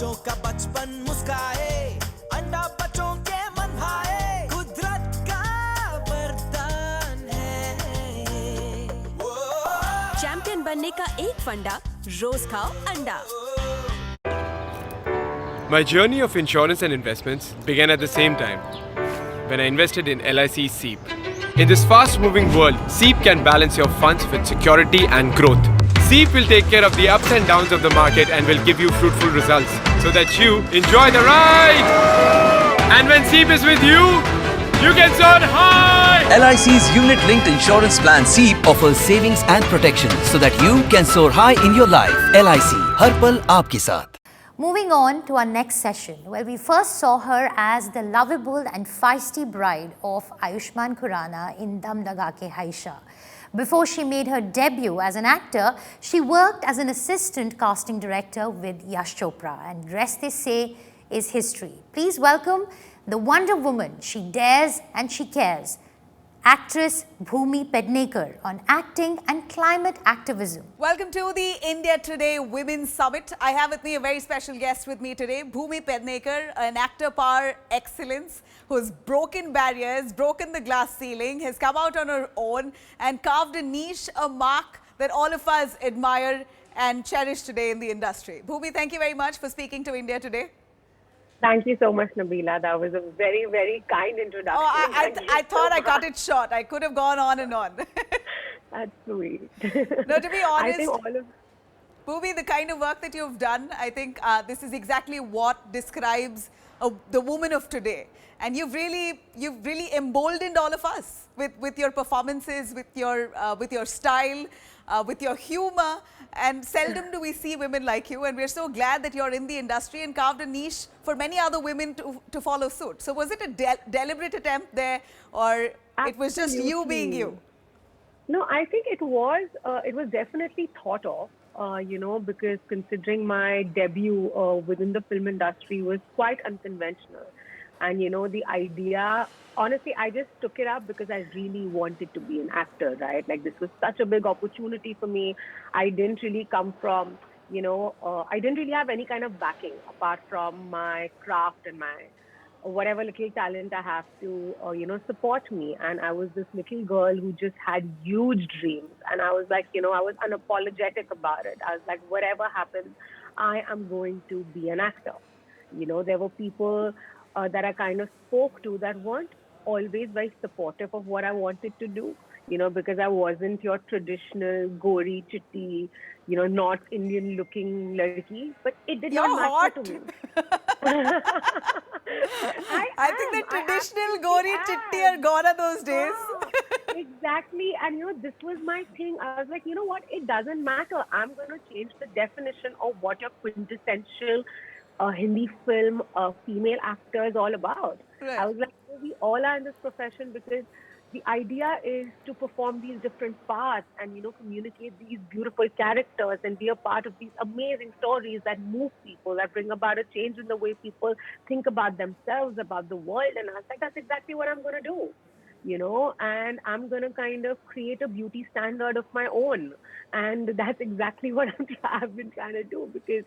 बच्चों का बचपन मुस्काए, अंडा बच्चों के मन भाए, कुदरत का वरदान है ये। चैंपियन बनने का एक फंडा, रोज खाओ अंडा। My journey of insurance and investments began at the same time when I invested in LIC SEEP. In this fast-moving world, SEEP can balance your funds with security and growth. SEEP will take care of the ups and downs of the market and will give you fruitful results so that you enjoy the ride. And when SEEP is with you, you can soar high. LIC's unit-linked insurance plan SEEP offers savings and protection so that you can soar high in your life. LIC, हर पल आपके साथ. Moving on to our next session, where we first saw her as the lovable and feisty bride of Ayushmann Khurrana in Dum Laga Ke Haisha. Before she made her debut as an actor, she worked as an assistant casting director with Yash Chopra, and rest they say is history. Please welcome the Wonder Woman. She dares and she cares. Actress Bhumi Pednekar on acting and climate activism. Welcome to the India Today Women's Summit. I have with me a very special guest with me today, Bhumi Pednekar, an actor par excellence who's broken barriers, broken the glass ceiling, has come out on her own and carved a niche, a mark that all of us admire and cherish today in the industry. Bhumi, thank you very much for speaking to India Today. Thank you so much, Nabila. That was a very, very kind introduction. Oh, I thought I cut it short. I could have gone on and on. That's sweet. No, to be honest, I think all of... Bhumi, the kind of work that you've done, I think this is exactly what describes the woman of today. And you've really emboldened all of us with your performances, with your style, with your humor. And seldom do we see women like you, and we're so glad that you're in the industry and carved a niche for many other women to follow suit. So was it a deliberate attempt there, or it was just you being you? No, I think it was definitely thought of, because considering my debut within the film industry was quite unconventional. And, the idea, honestly, I just took it up because I really wanted to be an actor, right? Like, this was such a big opportunity for me. I didn't really come from, I didn't really have any kind of backing apart from my craft and my whatever little talent I have to, support me. And I was this little girl who just had huge dreams. And I was like, I was unapologetic about it. I was like, whatever happens, I am going to be an actor. There were people that I kind of spoke to that weren't always very supportive of what I wanted to do, because I wasn't your traditional gori, chitti, North Indian looking ladki, but it did not matter to me. I think the traditional gori, chitti are gone are those days. Exactly. And, this was my thing. I was like, what? It doesn't matter. I'm going to change the definition of what your quintessential Hindi film female actor is all about. Right. I was like, we all are in this profession because the idea is to perform these different parts and, communicate these beautiful characters and be a part of these amazing stories that move people, that bring about a change in the way people think about themselves, about the world. And I was like, that's exactly what I'm going to do. And I'm going to kind of create a beauty standard of my own. And that's exactly what I've been trying to do because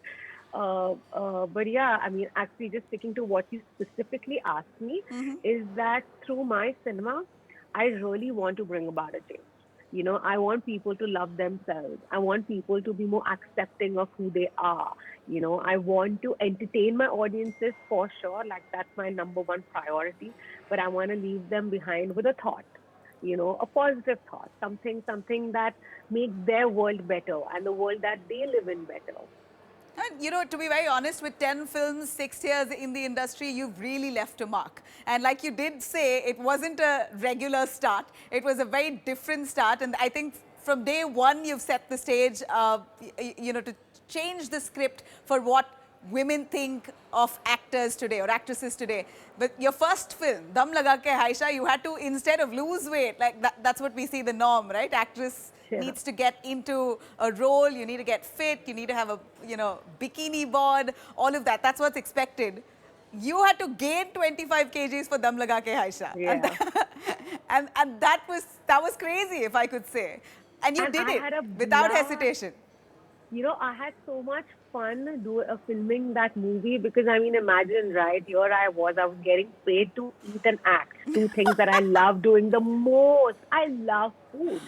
but yeah, I mean, actually just sticking to what you specifically asked me is that through my cinema, I really want to bring about a change. I want people to love themselves. I want people to be more accepting of who they are. I want to entertain my audiences for sure. Like that's my number one priority. But I want to leave them behind with a thought. A positive thought, something that makes their world better and the world that they live in better. And, to be very honest, with 10 films, 6 years in the industry, you've really left a mark. And like you did say, it wasn't a regular start. It was a very different start. And I think from day one, you've set the stage, to change the script for what women think of actors today or actresses today. But your first film, Dum Laga Ke Haisha, you had to, instead of lose weight, like that's what we see the norm, right? Actress needs to get into a role, you need to get fit, you need to have a, bikini bod, all of that. That's what's expected. You had to gain 25 kgs for Dum Laga Ke Haisha. Yeah. And that was crazy, if I could say. And you did it without hesitation. I had so much fun filming that movie because I mean, imagine, right? Here I was getting paid to eat and act, two things that I love doing the most. I love food.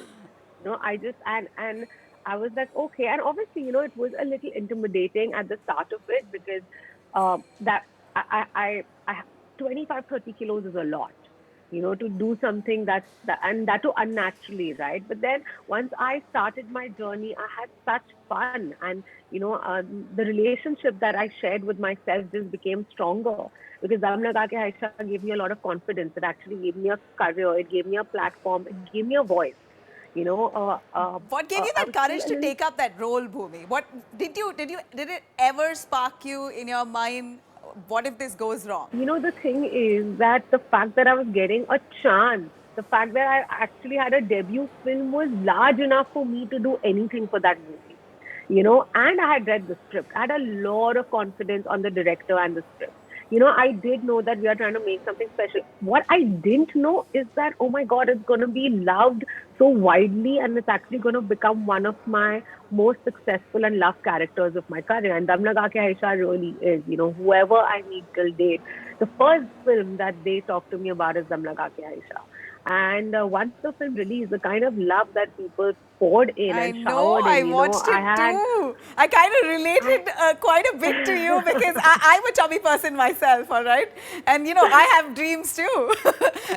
I just and I was like, okay, and obviously, it was a little intimidating at the start of it because that I 25, 30 kilos is a lot. To do something and that too unnaturally, right? But then once I started my journey, I had such fun, and the relationship that I shared with myself just became stronger because Dam Laga Ke Aisha gave me a lot of confidence. It actually gave me a career, it gave me a platform, it gave me a voice. What gave you I that was still courage a to little. take up that role, Bhumi? What did it ever spark you in your mind? What if this goes wrong? The thing is that the fact that I was getting a chance, the fact that I actually had a debut film was large enough for me to do anything for that movie. And I had read the script. I had a lot of confidence on the director and the script. I did know that we are trying to make something special. What I didn't know is that, oh my God, it's going to be loved so widely and it's actually going to become one of my most successful and loved characters of my career. And Dam Laga Ke Aisha really is, whoever I meet till date, the first film that they talk to me about is Dam Laga Ke Aisha. And once the film released, the kind of love that people poured in I and know, showered I in, watched I it had, too. I kind of I, related quite a bit to you because I'm a chubby person myself, all right? And I have dreams too.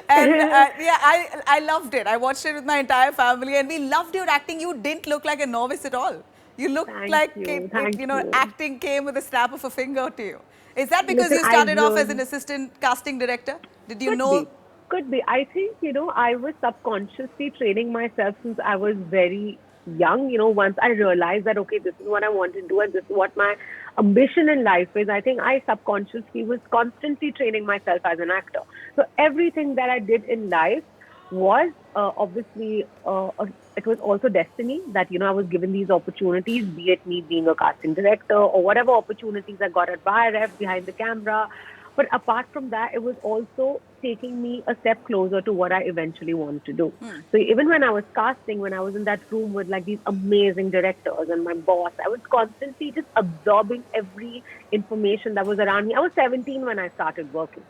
And yeah, I loved it. I watched it with my entire family and we loved your acting. You didn't look like a novice at all. You looked thank like you, thank you. acting came with a snap of a finger to you. Is that because Listen, you I started off as an really assistant casting director? Did you could know? be. Could be. I think, I was subconsciously training myself since I was very young. Once I realized that, okay, this is what I want to do and this is what my ambition in life is, I think I subconsciously was constantly training myself as an actor. So everything that I did in life was obviously, it was also destiny that, I was given these opportunities, be it me being a casting director or whatever opportunities I got at BioRef behind the camera. But apart from that, it was also taking me a step closer to what I eventually want to do. So even when I was casting, when I was in that room with like these amazing directors and my boss, I was constantly just absorbing every information that was around me. I was 17 when I started working.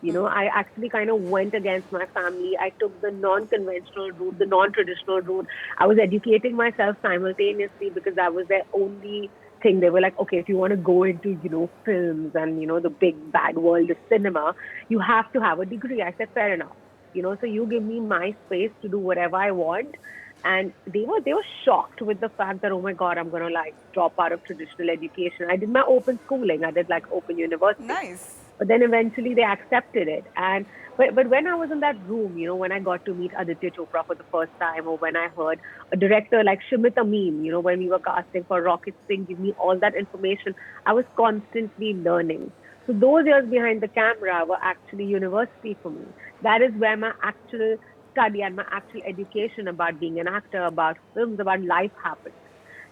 I actually kind of went against my family. I took the non-conventional route, the non-traditional route. I was educating myself simultaneously because that was their only thing. They were like, okay, if you want to go into, films and, the big bad world of cinema, you have to have a degree. I said, fair enough. So you give me my space to do whatever I want. And they were shocked with the fact that, oh my God, I'm gonna like drop out of traditional education. I did my open schooling. I did like open university. Nice. But then eventually they accepted it. And but when I was in that room, when I got to meet Aditya Chopra for the first time, or when I heard a director like Shimit Amin, when we were casting for Rocket Singh, give me all that information, I was constantly learning. So those years behind the camera were actually university for me. That is where my actual study and my actual education about being an actor, about films, about life happened.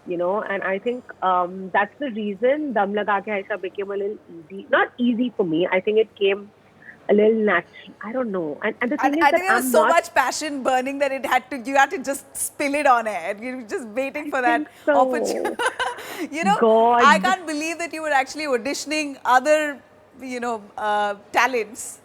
And I think that's the reason Dam Laga Ke Aisha became a little easy. Not easy for me. I think it came a little natural. I don't know. And the And thing is I that think there was I'm so not. much passion burning that you had to just spill it on air. You were just waiting I for that think opportunity. so. I God. can't believe that you were actually auditioning other, talents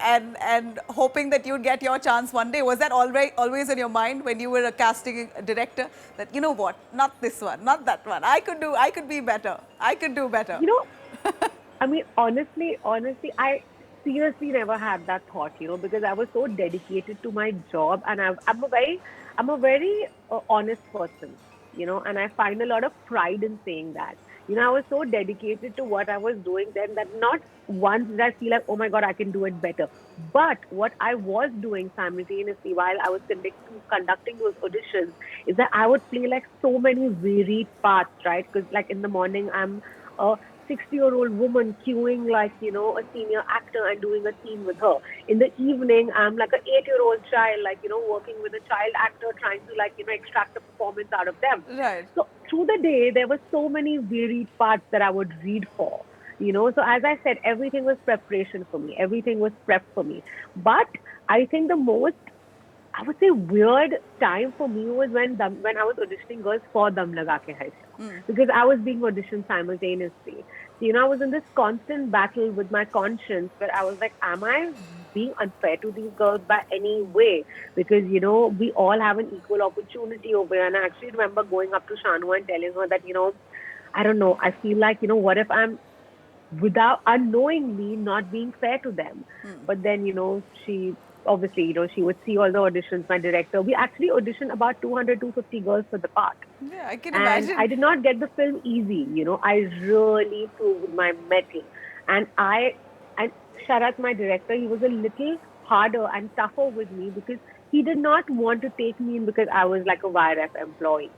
and hoping that you'd get your chance one day. Was that always in your mind when you were a casting director that, you know what, not this one, not that one. I could be better. I could do better. You know, I mean, honestly, I seriously never had that thought, because I was so dedicated to my job, and I'm a very honest person, and I find a lot of pride in saying that. I was so dedicated to what I was doing then that not once did I feel like, oh my God, I can do it better. But what I was doing simultaneously while I was conducting those auditions is that I would play like so many varied parts, right? Because like in the morning, I'm a 60-year-old woman queuing like, a senior actor and doing a scene with her. In the evening, I'm like an 8-year-old child, like, working with a child actor, trying to like, extract a performance out of them. Right. So through the day, there were so many varied parts that I would read for. So as I said, everything was preparation for me. Everything was prep for me. But I think the most I would say weird time for me was when I was auditioning girls for Dum Laga Ke Haisha, because I was being auditioned simultaneously. So, I was in this constant battle with my conscience where I was like, am I being unfair to these girls by any way? Because, we all have an equal opportunity over here. And I actually remember going up to Shanu and telling her that, I don't know, I feel like, what if I'm without unknowingly not being fair to them. But then, she obviously, she would see all the auditions, my director. We actually auditioned about 200, 250 girls for the part. Yeah, I can And imagine. I did not get the film easy, I really proved my mettle. And and Sharat, my director, he was a little harder and tougher with me because he did not want to take me in because I was like a YRF employee.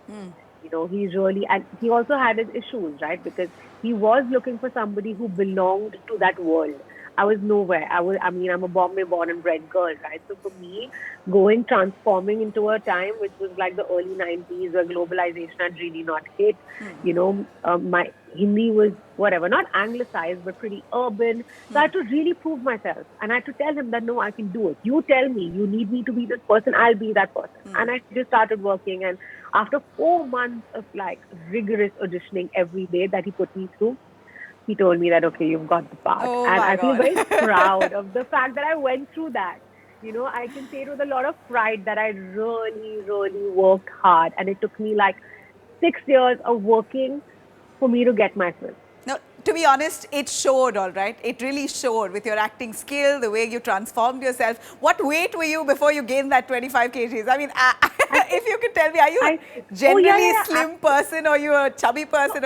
He really, and he also had his issues, right? Because he was looking for somebody who belonged to that world. I was nowhere. I'm a Bombay born and bred girl, right? So for me, transforming into a time which was like the early 90s where globalization had really not hit, my Hindi was whatever, not anglicized, but pretty urban. So I had to really prove myself. And I had to tell him that, no, I can do it. You tell me, you need me to be this person, I'll be that person. And I just started working. And after 4 months of like rigorous auditioning every day that he put me through, he told me that, okay, you've got the part. Oh, and my I feel God. very proud of the fact that I went through that. I can say it with a lot of pride that I really, really worked hard. And it took me like 6 years of working for me to get my film. No, to be honest, it showed, all right. It really showed with your acting skill, the way you transformed yourself. What weight were you before you gained that 25 kgs? I mean, if you could tell me, are you a generally slim person or you a chubby person?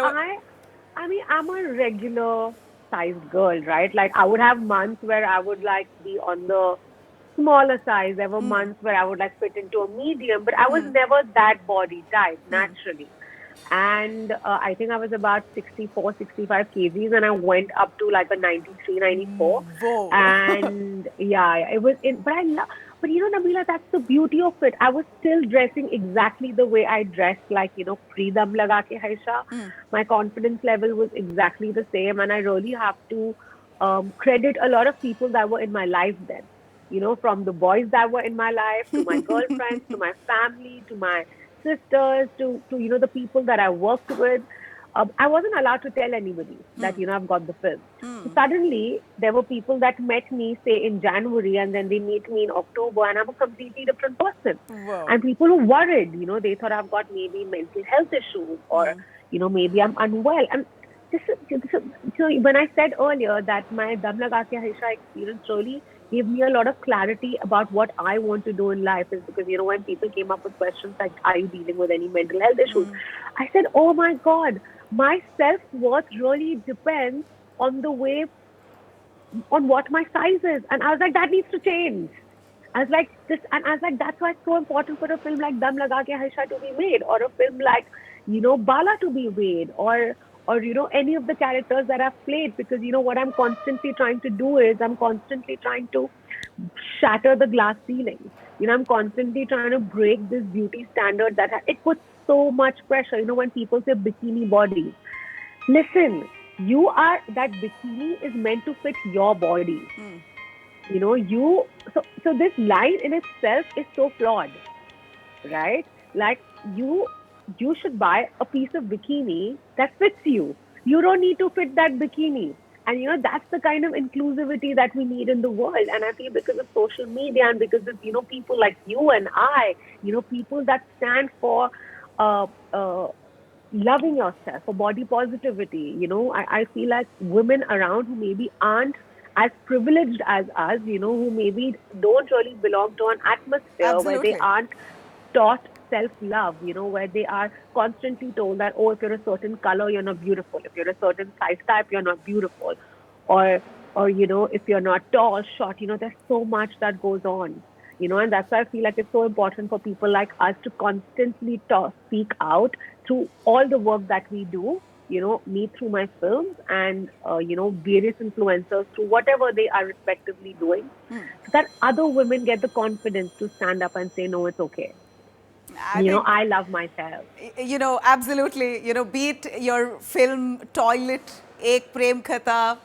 I mean, I'm a regular sized girl, right? Like I would have months where I would like be on the smaller size. There were months where I would like fit into a medium, but I was never that body type naturally. And I think I was about 64, 65 kgs and I went up to like a 93, 94. Whoa. And yeah, it was, but Nabila, that's the beauty of it. I was still dressing exactly the way I dressed, like, pre-Dum Laga Ke Haisha. My confidence level was exactly the same. And I really have to credit a lot of people that were in my life then. From the boys that were in my life, to my girlfriends, to my family, to my sisters, to the people that I worked with. I wasn't allowed to tell anybody that, I've got the film. So suddenly, there were people that met me, say, in January, and then they meet me in October, and I'm a completely different person. Wow. And people were worried, they thought I've got maybe mental health issues, or, maybe I'm unwell. And so when I said earlier that my Dum Laga Ke Haisha experience really gave me a lot of clarity about what I want to do in life, is because, when people came up with questions like, are you dealing with any mental health issues? I said, oh my God, my self-worth really depends on the way, on what my size is. And I was like, that needs to change. I was like, that's why it's so important for a film like Dum Laga Ke Haisha to be made, or a film like, Bala to be made, or any of the characters that I've played, because, what I'm constantly trying to do is I'm constantly trying to shatter the glass ceiling. I'm constantly trying to break this beauty standard that it puts so much pressure. When people say bikini body, listen, that bikini is meant to fit your body. So this line in itself is so flawed, right? Like you should buy a piece of bikini that fits you. You don't need to fit that bikini. And, that's the kind of inclusivity that we need in the world. And I feel because of social media and because of, people like you and I, people that stand for loving yourself, for body positivity, I feel like women around who maybe aren't as privileged as us, who maybe don't really belong to an atmosphere where they aren't taught self-love, where they are constantly told that, oh, if you're a certain color, you're not beautiful. If you're a certain size type, you're not beautiful. Or if you're not tall, short, there's so much that goes on, and that's why I feel like it's so important for people like us to constantly speak out through all the work that we do, me through my films and, various influencers through whatever they are respectively doing, so that other women get the confidence to stand up and say, no, it's okay. I love myself. Absolutely. Be it your film Toilet, Ek Prem Khatha,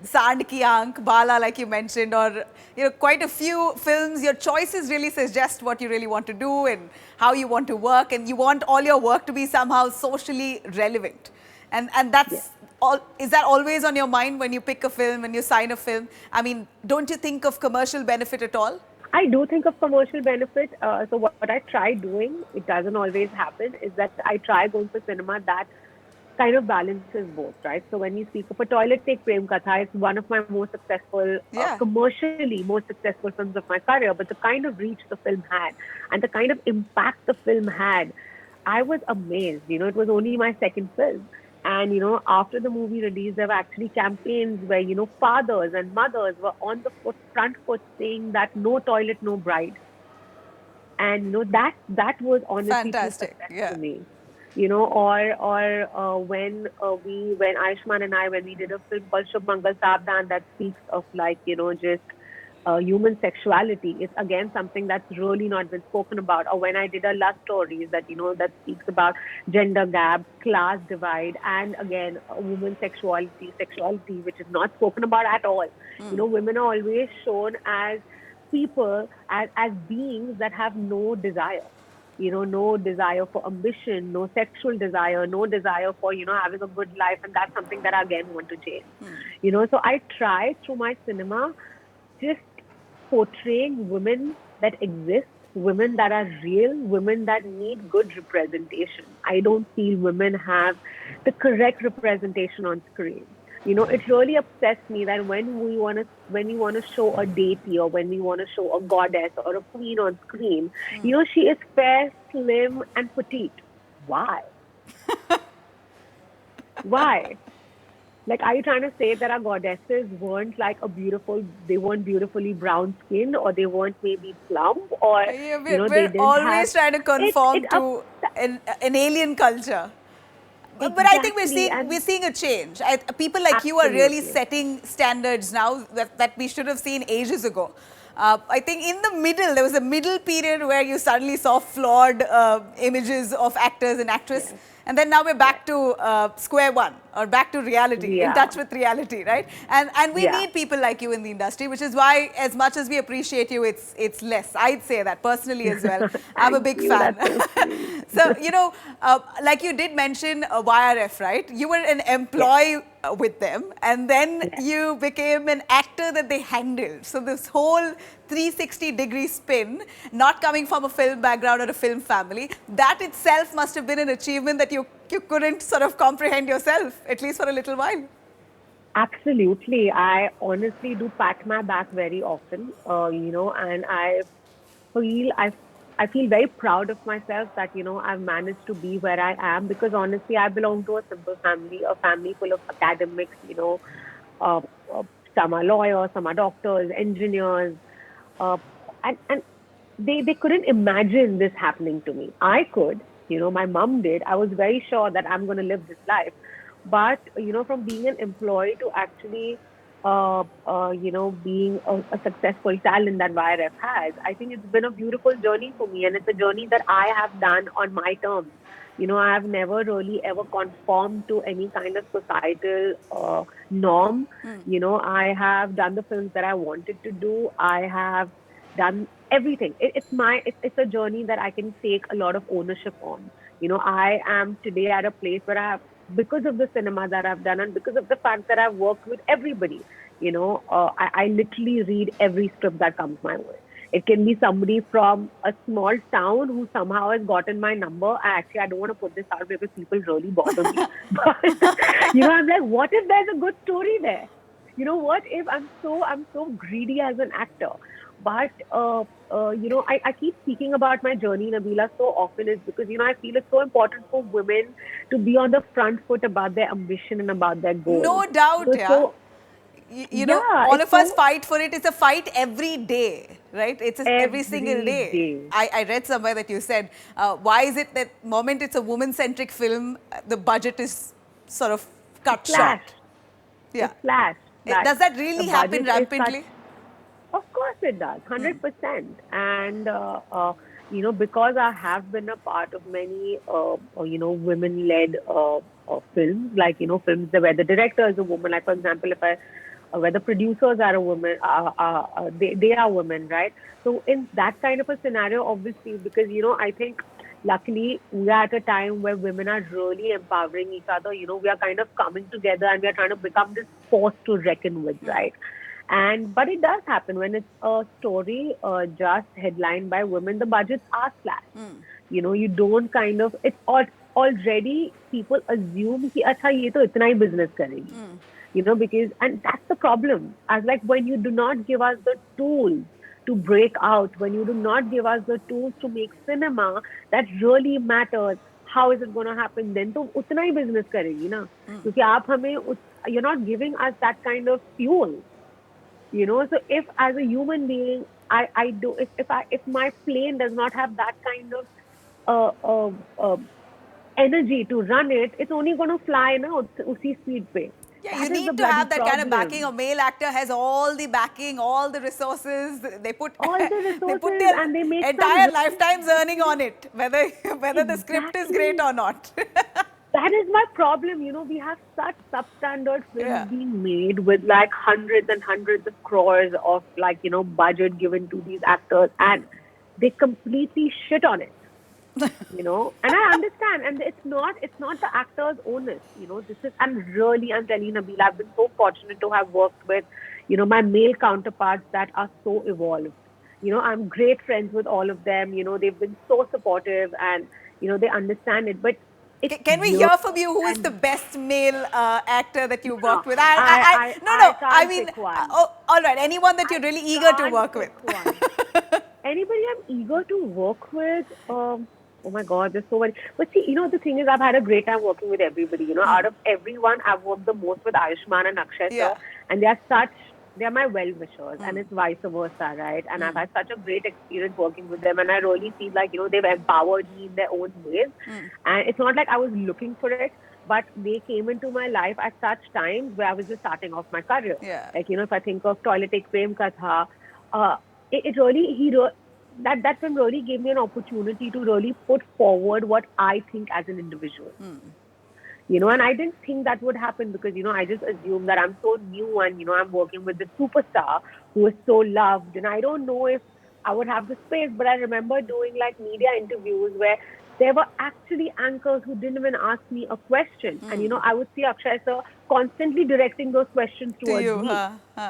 Sand Ki Aankh, Bala, like you mentioned, or quite a few films. Your choices really suggest what you really want to do and how you want to work, and you want all your work to be somehow socially relevant. And that's all. Is that always on your mind when you pick a film, when you sign a film? I mean, don't you think of commercial benefit at all? I do think of commercial benefit. So what I try doing, it doesn't always happen, is that I try going for cinema that kind of balances both, right? So when you speak of a Toilet, Take Prem Katha, it's one of my most successful, commercially most successful films of my career. But the kind of reach the film had and the kind of impact the film had, I was amazed. It was only my second film. And, after the movie release, there were actually campaigns where, fathers and mothers were on the front foot saying that no toilet, no bride. And, that was honestly fantastic. To me. Or when Ayushmann and I, when we did a film called Shubh Mangal Savdhan that speaks of just human sexuality, it's again something that's really not been spoken about. Or when I did a Love Stories that that speaks about gender gap, class divide, and again women's sexuality, which is not spoken about at all. Women are always shown as people, as beings that have no desire. No desire for ambition, no sexual desire, no desire for, having a good life. And that's something that I again want to change. So I try through my cinema just portraying women that exist, women that are real, women that need good representation. I don't feel women have the correct representation on screen. It really upsets me that when we want to show a deity, or when we want to show a goddess or a queen on screen, she is fair, slim, and petite. Why? Why? Like, are you trying to say that our goddesses weren't they weren't beautifully brown skinned, or they weren't maybe plump, or we're always trying to conform to an alien culture. Exactly. But I think we're seeing a change. People like you are really setting standards now that we should have seen ages ago. I think in the middle, there was a middle period where you suddenly saw flawed images of actors and actresses. Yes. And then now we're back to square one, or back to reality, in touch with reality, right? And we need people like you in the industry, which is why, as much as we appreciate you, it's less. I'd say that personally as well. I'm a big fan. So, like you did mention YRF, right? You were an employee with them, and then you became an actor that they handled. So this whole 360-degree spin, not coming from a film background or a film family, that itself must have been an achievement that you couldn't sort of comprehend yourself, at least for a little while. Absolutely. I honestly do pat my back very often, and I feel very proud of myself that, I've managed to be where I am, because honestly, I belong to a simple family, a family full of academics, some are lawyers, some are doctors, engineers, and they couldn't imagine this happening to me. I could, my mom did. I was very sure that I'm going to live this life. But, from being an employee to actually, being a successful talent that YRF has, I think it's been a beautiful journey for me. And it's a journey that I have done on my terms. I have never really ever conformed to any kind of societal norm. I have done the films that I wanted to do. I have done everything. It's a journey that I can take a lot of ownership on. I am today at a place where because of the cinema that I've done, and because of the fact that I've worked with everybody, I literally read every script that comes my way. It can be somebody from a small town who somehow has gotten my number. I don't want to put this out because people really bother me. But, I'm like, what if there's a good story there? What if I'm so greedy as an actor? But, I keep speaking about my journey, Nabila, so often is because, I feel it's so important for women to be on the front foot about their ambition and about their goals. No doubt, all of us fight for it. It's a fight every day, right? It's every single day. I read somewhere that you said, why is it that moment it's a woman-centric film, the budget is sort of cut short? Yeah. Does that really happen rampantly? Of course it does, 100%. And, because I have been a part of many, women-led films, like, films where the director is a woman, like, for example, where the producers are a woman, they are women, right? So in that kind of a scenario, obviously, because, I think luckily we are at a time where women are really empowering each other. We are kind of coming together and we are trying to become this force to reckon with, right? But it does happen when it's a story just headlined by women, the budgets are slashed. You don't kind of, it's already people assume कि अच्छा ये तो इतना ही business करेगी. Because, and that's the problem. As like when you do not give us the tools to break out, when you do not give us the tools to make cinema that really matters, how is it going to happen? Then तो उतना ही business करेगी ना. क्योंकि आप हमें, you're not giving us that kind of fuel. So if as a human being, if my plane does not have that kind of energy to run it, it's only going to fly na usi speed pe. Yeah, you need to have that kind of backing. A male actor has all the backing, all the resources. They put all the resources they put their and they make entire lifetime's earning on it, whether the script is great or not. That is my problem. We have such substandard films being made with like hundreds and hundreds of crores of budget given to these actors, and they completely shit on it. And I understand, and it's not the actor's onus. I'm telling you, Nabila, I've been so fortunate to have worked with, my male counterparts that are so evolved. I'm great friends with all of them. They've been so supportive and, they understand it. But can we hear from you who is the best male actor that you worked with? I mean, all right, anyone that you're really eager to work with. Anybody I'm eager to work with? Oh my God, there's so many. But see, the thing is, I've had a great time working with everybody. Out of everyone, I've worked the most with Ayushmann and Akshay sir, and they are my well-wishers, and it's vice versa, right? And I've had such a great experience working with them, and I really feel like, they've empowered me in their own ways. And it's not like I was looking for it, but they came into my life at such times where I was just starting off my career. Yeah. Like, if I think of Toilet Ek Prem Ka Tha, that film really gave me an opportunity to really put forward what I think as an individual. And I didn't think that would happen because, I just assumed that I'm so new and, I'm working with the superstar who is so loved. And I don't know if I would have the space, but I remember doing like media interviews where there were actually anchors who didn't even ask me a question. And, I would see Akshay sir constantly directing those questions towards me.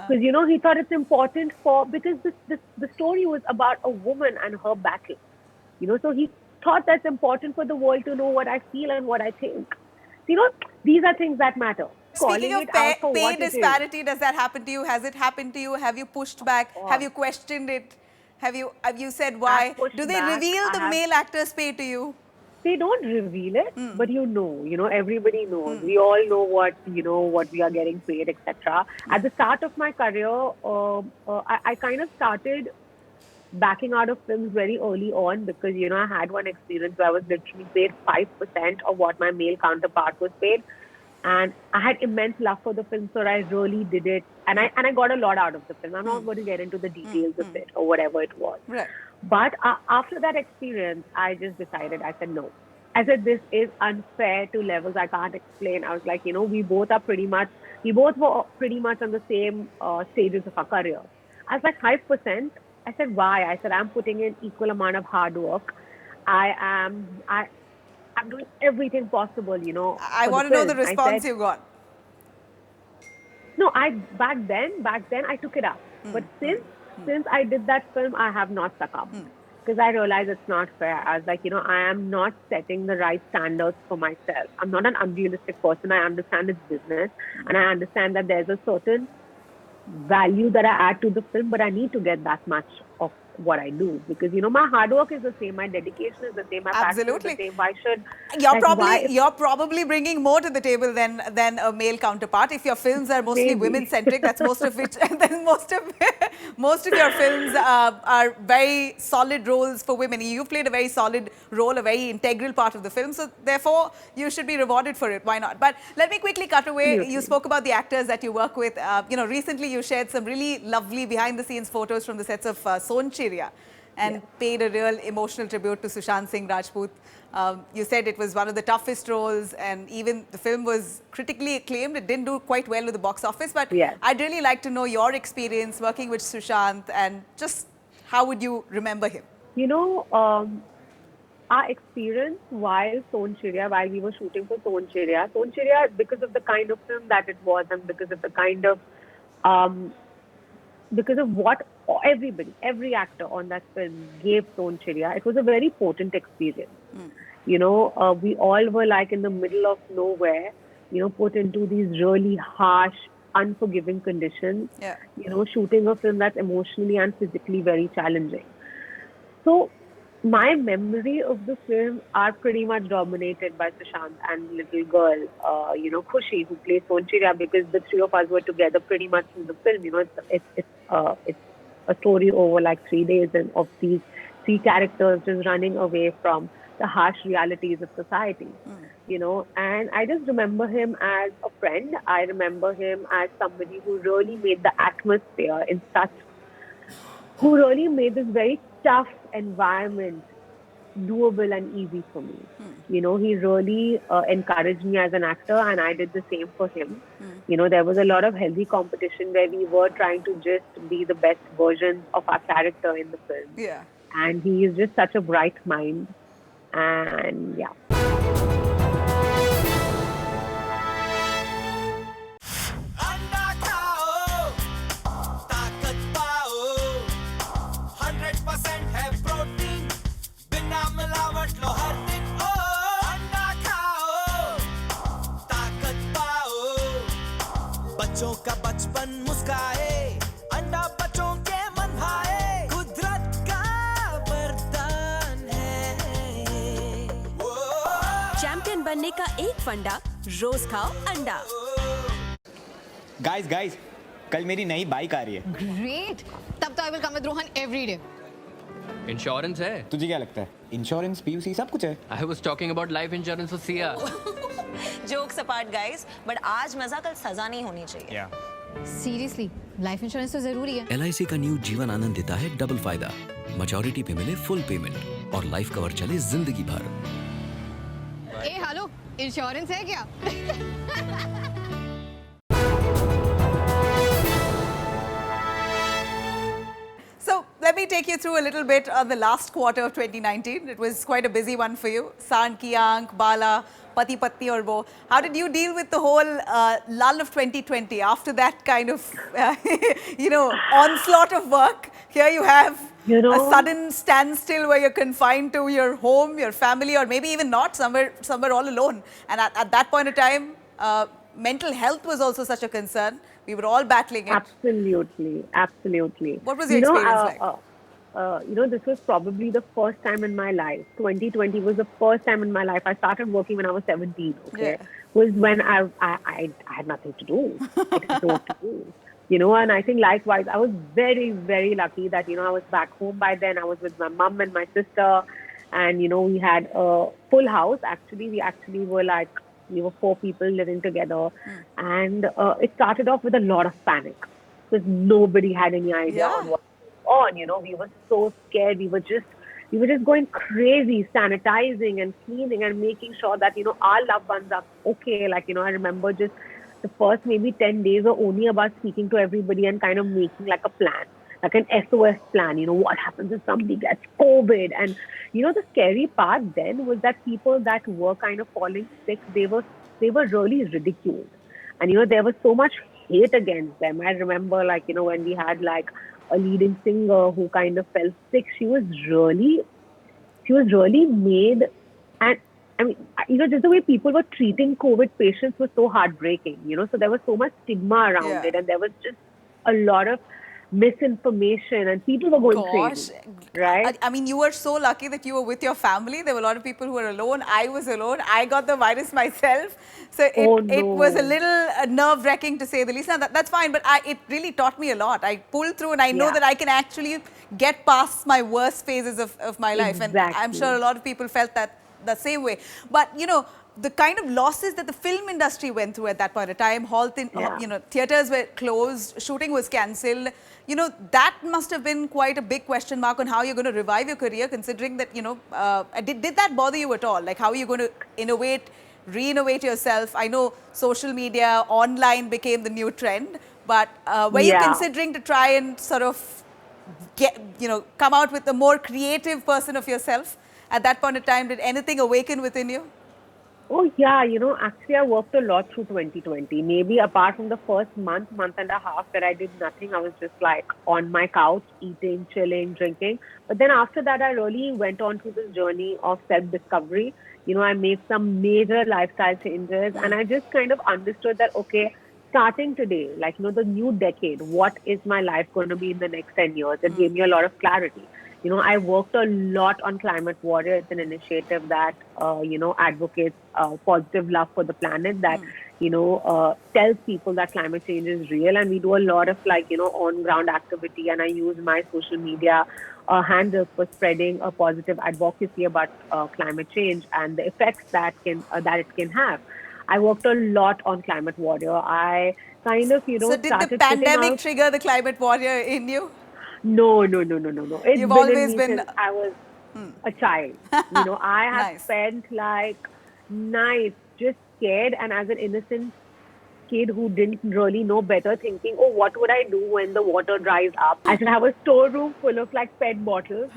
Because, he thought it's important because the story was about a woman and her battle. So he thought that's important for the world to know what I feel and what I think. These are things that matter. Speaking of pay disparity, does that happen to you? Has it happened to you? Have you pushed back? Have you questioned it? Have you said why? Do they reveal the male actor's pay to you? They don't reveal it, but everybody knows. We all know what we are getting paid, etc. At the start of my career, I kind of started backing out of films very early on because, I had one experience where I was literally paid 5% of what my male counterpart was paid. And I had immense love for the film, so I really did it. And I got a lot out of the film. I'm not going to get into the details of it or whatever it was. Right. But after that experience, I just decided, I said, no. I said, this is unfair to levels I can't explain. I was like, we both were pretty much on the same stages of our career. I was like, 5%. I said, why? I said, I'm putting in equal amount of hard work. I'm doing everything possible, I want to know the response you got. No, back then I took it up. But since I did that film, I have not stuck up. Because I realized it's not fair. I was like, I am not setting the right standards for myself. I'm not an unrealistic person. I understand it's business. And I understand that there's a certain value that I add to the film, but I need to get that much of what I do because my hard work is the same, my dedication is the same, my passion is the same. Why should you're probably bringing more to the table than a male counterpart. If your films are mostly women centric, that's most of which then most of your films are very solid roles for women. You've played a very solid role, a very integral part of the film, so therefore you should be rewarded for it. Why not? But let me quickly cut away. You spoke about the actors that you work with. Recently you shared some really lovely behind the scenes photos from the sets of Sonchiriya. and paid a real emotional tribute to Sushant Singh Rajput. You said it was one of the toughest roles, and even the film was critically acclaimed. It didn't do quite well with the box office, but Yes. I'd really like to know your experience working with Sushant, and just how would you remember him? You know, our experience while while we were shooting for Sonchiriya, because of the kind of film that it was, and because of the kind of, because of what every actor on that film gave Sonchiriya, it was a very potent experience. You know, we all were like in the middle of nowhere, you know, put into these really harsh, unforgiving conditions, Yeah. you know, shooting a film that's emotionally and physically very challenging. So my memory of the film are pretty much dominated by Sushant and little girl, you know, Khushi, who plays Sonchiriya, because the three of us were together pretty much in the film. You know, it's a story over like 3 days and of these three characters just running away from the harsh realities of society. You know, and I just remember him as a friend. I remember him as somebody who really made the atmosphere in such, who really made this very tough environment doable and easy for me. You know, he really encouraged me as an actor, and I did the same for him. You know, there was a lot of healthy competition where we were trying to just be the best versions of our character in the film. Yeah. And he is just such a bright mind. And yeah. अंडा खाओ, ताकत पाओ, 100% है protein, बिना मिलावट लो हर दिन। ओ अंडा खाओ, ताकत पाओ, बच्चों का बचपन मुस्काए, अंडा बच्चों के मन भाए, कुदरत का वरदान है। चैंपियन बनने का एक फंडा, रोज खाओ अंडा। गाइस कल मेरी नई बाइक आ रही है। ग्रेट, तब तो I will come with Rohan every day. Insurance है? तुझे क्या लगता है? इंश्योरेंस, पीयूसी सब कुछ है। I was talking about life insurance for Siya. Jokes apart guys, but आज मजा कल सजा नहीं होनी चाहिए। सीरियसली, लाइफ इंश्योरेंस तो जरूरी है। LIC का न्यू जीवन आनंद देता है डबल फायदा। मैच्योरिटी पे मिले फुल पेमेंट और लाइफ कवर चले जिंदगी भर। ए हेलो, इंश्योरेंस है क्या? So let me take you through a little bit on the last quarter of 2019. It was quite a busy one for you. Saan Ki Aankh, Bala, Pati Patni Aur Wo. How did you deal with the whole lull of 2020 after that kind of, you know, onslaught of work? Here you have a sudden standstill where you're confined to your home, your family, or maybe even not, somewhere all alone. And at that point of time, mental health was also such a concern. We were all battling it. Absolutely. What was your experience like? You know, this was probably the first time in my life. 2020 was the first time in my life. I started working when I was 17. Okay, Yeah. was when I had nothing to do. I didn't know what to do. You know, and I think likewise, I was very, very lucky that, you know, I was back home by then. I was with my mum and my sister, and, you know, we had a full house. Actually, we were like, we were 4 people living together. And it started off with a lot of panic because nobody had any idea on what was on. You know, we were so scared. We were just going crazy, sanitizing and cleaning and making sure that, you know, our loved ones are okay. Like, you know, I remember just the first maybe 10 days were only about speaking to everybody and kind of making like a plan, like an SOS plan. You know, what happens if somebody gets COVID? And, you know, the scary part then was that people that were kind of falling sick, they were really ridiculed. And, you know, there was so much hate against them. I remember, like, you know, when we had like a leading singer who kind of fell sick, she was really made. And I mean, you know, just the way people were treating COVID patients was so heartbreaking, you know, so there was so much stigma around it, and there was just a lot of misinformation, and people were going crazy, right? I mean, you were so lucky that you were with your family. There were a lot of people who were alone. I was alone. I got the virus myself. So it was a little nerve-wracking, to say the least. Now, that's fine, but it really taught me a lot. I pulled through, and I know that I can actually get past my worst phases of my life. And I'm sure a lot of people felt that the same way. But, you know, the kind of losses that the film industry went through at that point of time, theaters were closed, shooting was cancelled. That must have been quite a big question mark on how you're going to revive your career, considering that, did that bother you at all? Like, how are you going to re-innovate yourself? I know social media, online became the new trend, but were you considering to try and sort of come out with a more creative person of yourself at that point of time? Did anything awaken within you? Oh, yeah. Actually, I worked a lot through 2020. Maybe apart from the first month and a half where I did nothing, I was just like on my couch, eating, chilling, drinking. But then after that, I really went on to this journey of self-discovery. I made some major lifestyle changes, and I just kind of understood that, okay, starting today, like, the new decade, what is my life going to be in the next 10 years? It gave me a lot of clarity. I worked a lot on Climate Warrior. It's an initiative that, advocates positive love for the planet, that, tells people that climate change is real. And we do a lot of on-ground activity. And I use my social media handles for spreading a positive advocacy about climate change and the effects that it can have. I worked a lot on Climate Warrior. I kind of, So did the pandemic trigger the Climate Warrior in you? No. It's You've always been... since I was a child. I have spent nights just scared, and as an innocent kid who didn't really know better, thinking, oh, what would I do when the water dries up? I should have a storeroom full of PET bottles.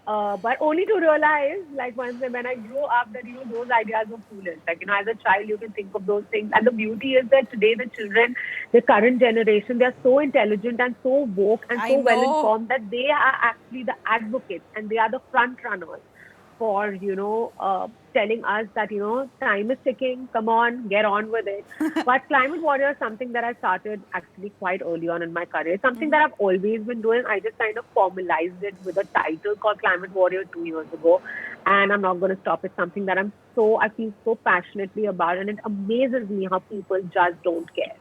But only to realize, when I grew up, that, those ideas were foolish. As a child, you can think of those things. And the beauty is that today, the children, the current generation, they're so intelligent and so woke and so well-informed that they are actually the advocates and they are the front runners for, telling us that, time is ticking, come on, get on with it. But Climate Warrior is something that I started actually quite early on in my career. Something that I've always been doing. I just kind of formalized it with a title called Climate Warrior 2 years ago. And I'm not going to stop. It's something that I feel so passionately about. And it amazes me how people just don't care.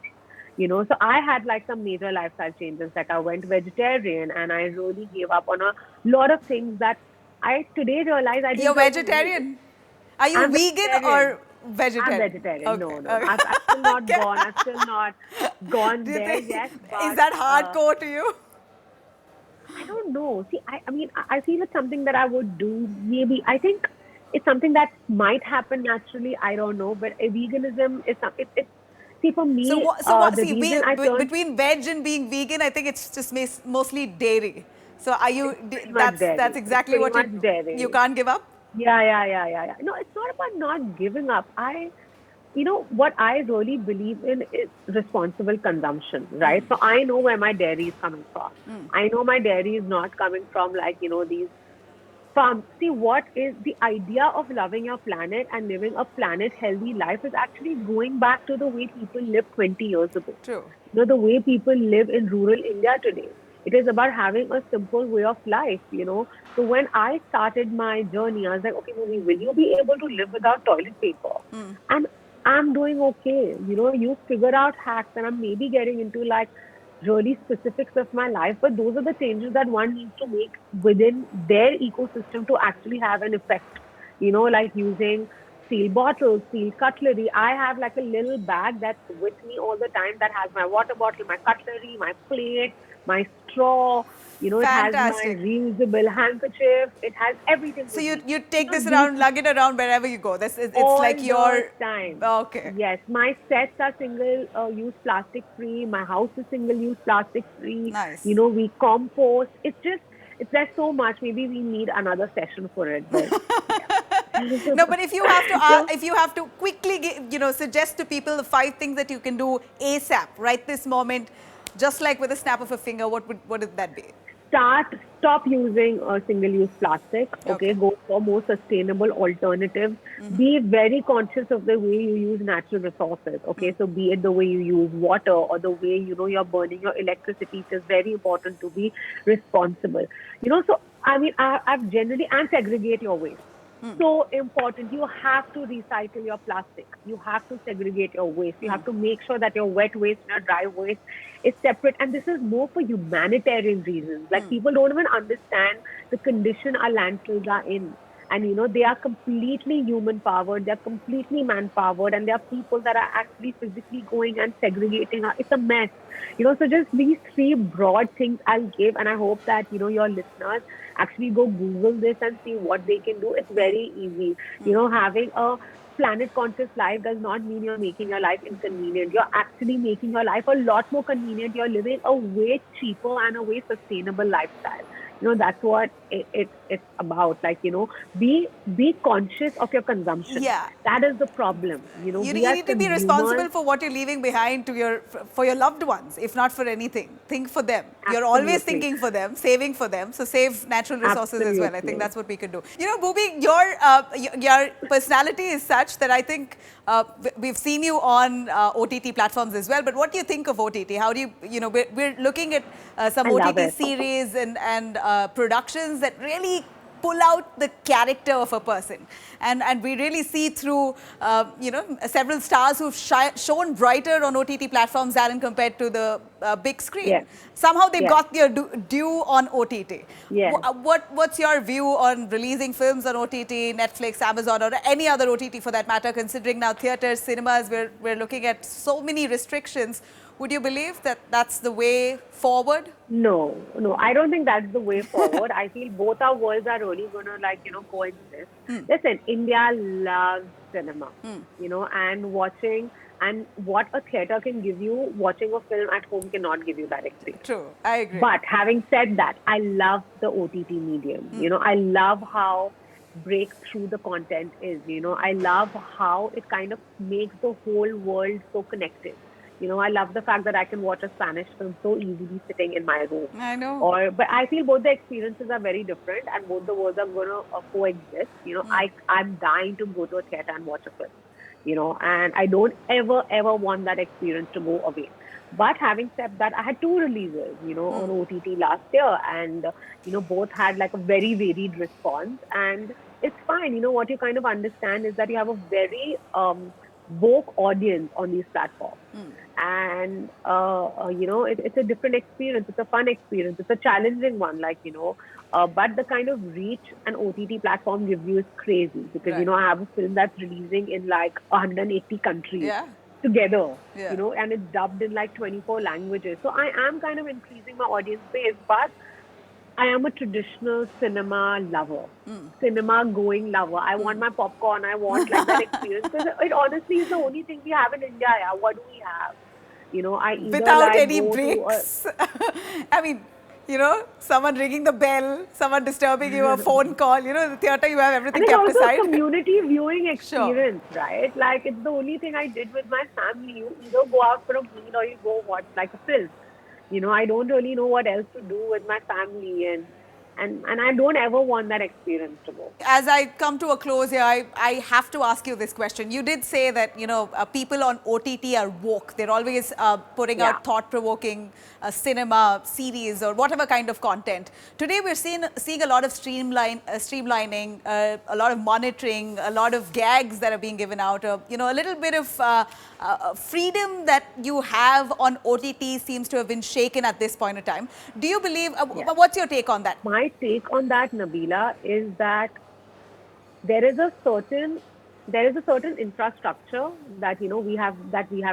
So I had some major lifestyle changes. I went vegetarian, and I really gave up on a lot of things that I today realize I didn't. You're vegetarian? Are you vegan or vegetarian? I'm vegetarian. Okay. No. I've still not gone. I've still not gone there yet. But, is that hardcore to you? I don't know. See, I feel it's something that I would do. Maybe. I think it's something that might happen naturally. I don't know. But veganism is something. See, for me, between veg and being vegan, I think it's just mostly dairy. So are you? That's exactly what you can't give up. Yeah. No, it's not about not giving up. What I really believe in is responsible consumption, right? So I know where my dairy is coming from. I know my dairy is not coming from these farms. See, what is the idea of loving your planet and living a planet healthy life is actually going back to the way people lived 20 years ago. True. The way people live in rural India today. It is about having a simple way of life, So when I started my journey, I was like, okay, will you be able to live without toilet paper? And I'm doing okay. You figure out hacks, and I'm maybe getting into really specifics of my life, but those are the changes that one needs to make within their ecosystem to actually have an effect. Using steel bottles, steel cutlery. I have a little bag that's with me all the time that has my water bottle, my cutlery, my plate, my straw, it has my reusable handkerchief, it has everything. So you take this around, lug it around wherever you go. It's all like your time. Okay. Yes, my sets are single-use plastic free. My house is single-use plastic free. Nice. We compost. There's so much. Maybe we need another session for it. But, No, but if you have to quickly suggest to people the 5 things that you can do ASAP right this moment, just like with a snap of a finger, what would that be? Stop using single-use plastic. Okay, go for more sustainable alternatives. Be very conscious of the way you use natural resources. Okay, so be it the way you use water or the way you're burning your electricity. It is very important to be responsible. So I've generally and segregate your waste. So important. You have to recycle your plastic. You have to segregate your waste. You have to make sure that your wet waste and your dry waste is separate. And this is more for humanitarian reasons. People don't even understand the condition our landfills are in. And, you know, they are completely human powered, they're completely man powered, and there are people that are actually physically going and segregating. It's a mess. You know, so just these three broad things I'll give, and I hope that, you know, your listeners actually go Google this and see what they can do. It's very easy. You know, having a planet conscious life does not mean you're making your life inconvenient. You're actually making your life a lot more convenient. You're living a way cheaper and a way sustainable lifestyle. You know, that's what it's about. Like, you know, be conscious of your consumption. Yeah. That is the problem. You know, You we need to be responsible for what you're leaving behind to for your loved ones, if not for anything. Think for them. You're always thinking for them, saving for them. So save natural resources as well. I think that's what we could do. You know, Booby, your personality is such that I think we've seen you on OTT platforms as well. But what do you think of OTT? How do you know, we're looking at some OTT series and productions that really pull out the character of a person, and we really see through you know, several stars who've shone brighter on OTT platforms than compared to the big screen. Yes. Somehow they've got their due on OTT. Yes. What's your view on releasing films on OTT, Netflix, Amazon, or any other OTT for that matter? Considering now theaters, cinemas, we're looking at so many restrictions. Would you believe that that's the way forward? No, I don't think that's the way forward. I feel both our worlds are really going to, like, you know, coexist. Listen, India loves cinema, you know, and watching, and what a theater can give you, watching a film at home cannot give you that experience. True, I agree. But having said that, I love the OTT medium. You know, I love how breakthrough the content is. You know, I love how it kind of makes the whole world so connected. You know, I love the fact that I can watch a Spanish film so easily sitting in my room. I know. But I feel both the experiences are very different, and both the worlds are going to coexist. You know, I'm dying to go to a theater and watch a film. You know, and I don't ever want that experience to go away. But having said that, I had two releases, you know, on OTT last year, and you know, both had like a very varied response, and it's fine. You know, what you kind of understand is that you have a very woke audience on these platforms. And, you know, it's a different experience. It's a fun experience. It's a challenging one, like, you know, but the kind of reach an OTT platform gives you is crazy because, you know, I have a film that's releasing in like 180 countries together, you know, and it's dubbed in like 24 languages. So I am kind of increasing my audience base, but I am a traditional cinema lover, cinema going lover. I want my popcorn. I want like that experience because it honestly is the only thing we have in India. Yeah. What do we have? You know, I either without like any breaks. I mean, you know, someone ringing the bell, someone disturbing you, a phone call. You know, the theater, you have everything kept aside. And it's also a community viewing experience, right? Like, it's the only thing I did with my family. You either go out for a meal or you go watch like a film. You know, I don't really know what else to do with my family, and I don't ever want that experience to go. As I come to a close here, I have to ask you this question. You did say that, you know, people on OTT are woke. They're always putting out thought-provoking cinema, series, or whatever kind of content. Today, we're seeing a lot of streamlining, a lot of monitoring, a lot of gags that are being given out. You know, a little bit of freedom that you have on OTT seems to have been shaken at this point in time. Do you believe, what's your take on that? My take on that, Nabila, is that there is a certain infrastructure that, you know, we have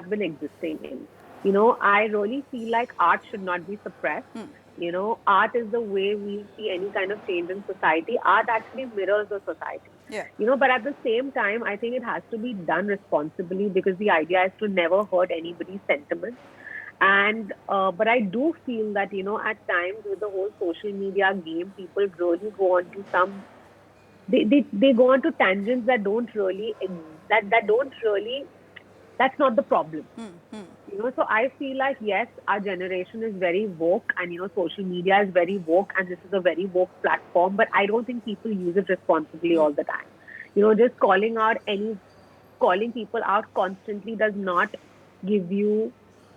been existing in. You know, I really feel like art should not be suppressed. You know, art is the way we see any kind of change in society. Art actually mirrors the society. You know, but at the same time, I think it has to be done responsibly because the idea is to never hurt anybody's sentiments. And but I do feel that, you know, at times with the whole social media game, people really go on to some, they go on to tangents that don't really, that's not the problem. You know, so I feel like, yes, our generation is very woke, and, you know, social media is very woke, and this is a very woke platform, but I don't think people use it responsibly all the time. You know, just calling people out constantly does not give you,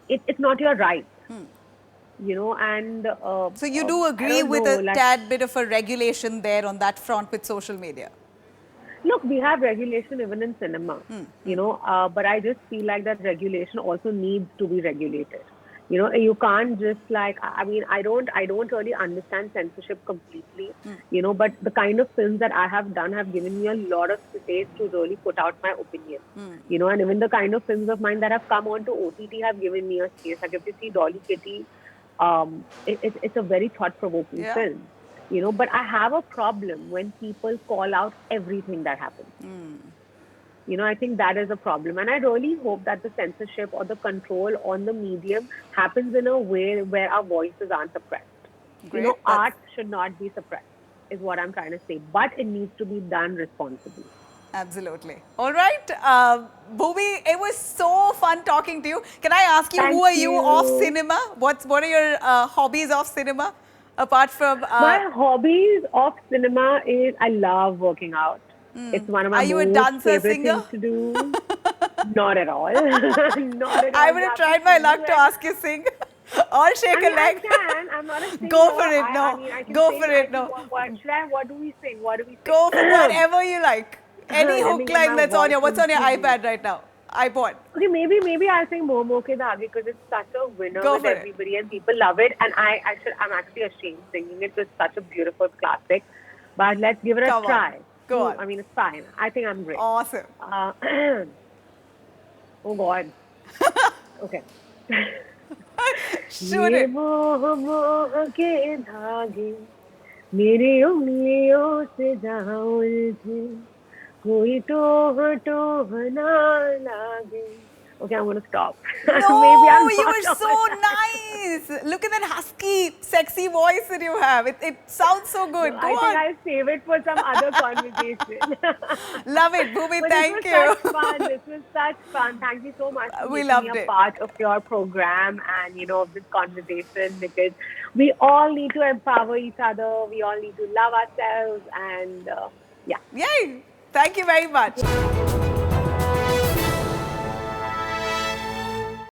it's not your right. You know, and so you do agree with a tad bit of a regulation there on that front with social media? Look, we have regulation even in cinema, you know, but I just feel like that regulation also needs to be regulated. You know, you can't just like, I mean, I don't really understand censorship completely, you know, but the kind of films that I have done have given me a lot of space to really put out my opinion, you know, and even the kind of films of mine that have come onto OTT have given me a space. Like if you see Dolly Kitty, it's a very thought-provoking film, you know, but I have a problem when people call out everything that happens. You know, I think that is a problem. And I really hope that the censorship or the control on the medium happens in a way where our voices aren't suppressed. Great. You know, art should not be suppressed, is what I'm trying to say. But it needs to be done responsibly. Absolutely. All right. Bhumi, it was so fun talking to you. Can I ask you, Thank who are you off you. cinema? What are your hobbies off cinema? Apart from... My hobbies of cinema is I love working out. It's one of my Are you a most dancer, favorite singer? things to do. Not at all. Not at all. I would have tried my luck to ask you sing or shake a leg. I can. I'm not a singer. Go for it, no. I mean, I can Go sing. for it, no. What do we sing? What do we sing? Go for whatever you like. Any Let me hook get line my that's on your... voice What's on your into iPad right now? iPod. Okay, maybe I'll sing Momo Ke Dhage because it's such a winner Go with for it. everybody and people love it. And I'm actually ashamed singing it. It's such a beautiful classic. But let's give it a Come on. try. Go on. I mean, it's fine. I think I'm great. Awesome. Oh God. Okay. Shoot ये it. मोह के धागे मेरी उंगलियों से जहाँ उलझे कोई टोह ना लागे. Okay, I'm gonna stop. No, Maybe I'm you not were on so time. nice. Look at that husky, sexy voice that you have. It sounds so good. Go I think on. I'll save it for some other conversation. Love it, Bhumi. But Thank this you. was such fun. This was such fun. Thank you so much for We making loved me a it. part of your program and, you know, of this conversation, because we all need to empower each other. We all need to love ourselves and, yeah. Yay. Thank you very much.